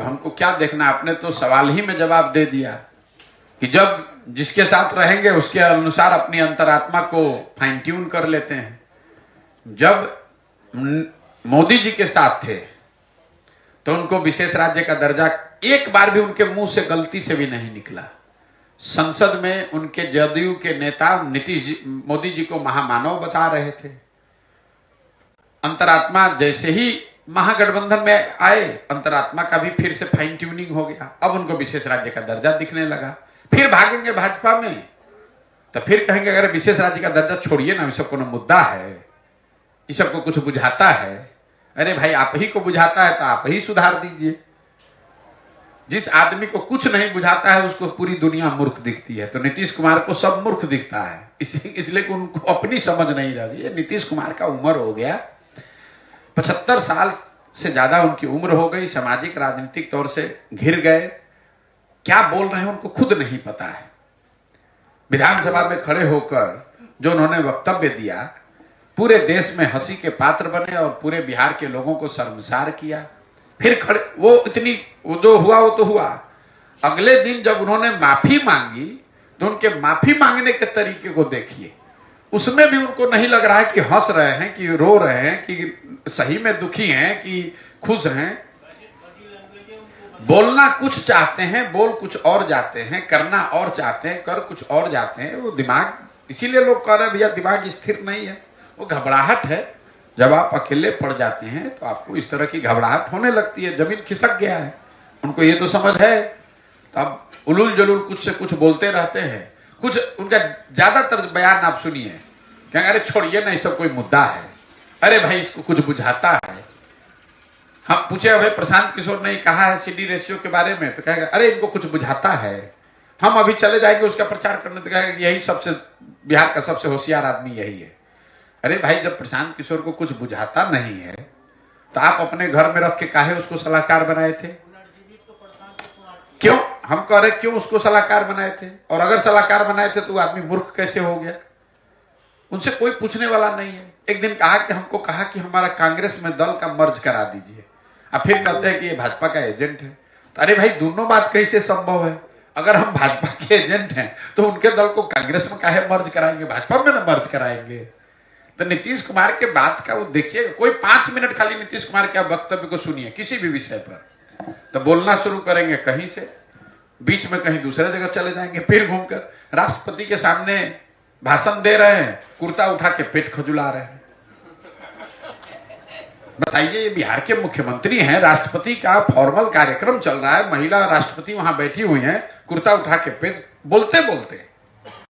हमको क्या देखना, आपने तो सवाल ही में जवाब दे दिया कि जब जिसके साथ रहेंगे उसके अनुसार अपनी अंतरात्मा को फाइन ट्यून कर लेते हैं। जब मोदी जी के साथ थे तो उनको विशेष राज्य का दर्जा एक बार भी उनके मुंह से गलती से भी नहीं निकला। संसद में उनके जदयू के नेता मोदी जी को महामानव बता रहे थे। अंतरात्मा जैसे ही महागठबंधन में आए, अंतरात्मा का भी फिर से फाइन ट्यूनिंग हो गया। अब उनको विशेष राज्य का दर्जा दिखने लगा। फिर भागेंगे भाजपा में तो फिर कहेंगे अगर विशेष राज्य का दर्जा छोड़िए ना, इस सबको ना मुद्दा है, इस सबको कुछ बुझाता है। अरे भाई, आप ही को बुझाता है तो आप ही सुधार दीजिए। जिस आदमी को कुछ नहीं बुझाता है उसको पूरी दुनिया मूर्ख दिखती है। तो नीतीश कुमार को सब मूर्ख दिखता है, इसलिए कि उनको अपनी समझ नहीं रही है। नीतीश कुमार का उम्र हो गया, 75 साल से ज्यादा उनकी उम्र हो गई, सामाजिक राजनीतिक तौर से घिर गए। क्या बोल रहे हैं उनको खुद नहीं पता है। विधानसभा में खड़े होकर जो उन्होंने वक्तव्य दिया, पूरे देश में हंसी के पात्र बने और पूरे बिहार के लोगों को शर्मसार किया। फिर खड़े वो जो हुआ वो तो हुआ। अगले दिन जब उन्होंने माफी मांगी तो उनके माफी मांगने के तरीके को देखिए। उसमें भी उनको नहीं लग रहा है कि हंस रहे हैं, कि रो रहे हैं, कि सही में दुखी हैं, कि खुश हैं। बोलना कुछ चाहते हैं, बोल कुछ और जाते हैं, करना और चाहते हैं, कर कुछ और जाते हैं। वो दिमाग, इसीलिए लोग कह रहे हैं भैया दिमाग स्थिर नहीं है। वो घबराहट है। जब आप अकेले पड़ जाते हैं तो आपको इस तरह की घबराहट होने लगती है। जमीन खिसक गया है, उनको ये तो समझ है। तो अब उलूल जलूल कुछ से कुछ बोलते रहते हैं। कुछ उनका ज्यादातर बयान आप सुनिए, कहेंगे अरे छोड़िए ना, ये सब कोई मुद्दा है। अरे भाई, इसको कुछ बुझाता है। हम पूछे भाई प्रशांत किशोर ने कहा है सीडी रेशियो के बारे में, तो कहेगा अरे इनको कुछ बुझाता है, हम अभी चले जाएंगे उसका प्रचार करने। तो कहेगा यही सबसे, बिहार का सबसे होशियार आदमी यही है। अरे भाई, जब प्रशांत किशोर को कुछ बुझाता नहीं है तो आप अपने घर में रख के काहे उसको सलाहकार बनाए थे? क्यों? हम कह रहे क्यों उसको सलाहकार बनाए थे? और अगर सलाहकार बनाए थे तो वो आदमी मूर्ख कैसे हो गया? उनसे कोई पूछने वाला नहीं है। एक दिन हमको कहा कि हमारा कांग्रेस में दल का मर्ज करा दीजिए, अब फिर कहते हैं कि ये भाजपा का एजेंट है। तो अरे भाई, दोनों बात कैसे संभव है? अगर हम भाजपा के एजेंट हैं तो उनके दल को कांग्रेस में काहे मर्ज कराएंगे, भाजपा में ना मर्ज कराएंगे। तो नीतीश कुमार के बात का वो देखिएगा, कोई 5 मिनट खाली नीतीश कुमार के वक्तव्य को सुनिए किसी भी विषय पर, तो बोलना शुरू करेंगे कहीं से, बीच में कहीं दूसरे जगह चले जाएंगे, फिर घूमकर राष्ट्रपति के सामने भाषण दे रहे हैं, कुर्ता उठा के पेट खजुला रहे हैं। बताइए, ये बिहार के मुख्यमंत्री हैं, राष्ट्रपति का फॉर्मल कार्यक्रम चल रहा है, महिला राष्ट्रपति वहां बैठी हुई हैं, कुर्ता उठा के पेट, बोलते बोलते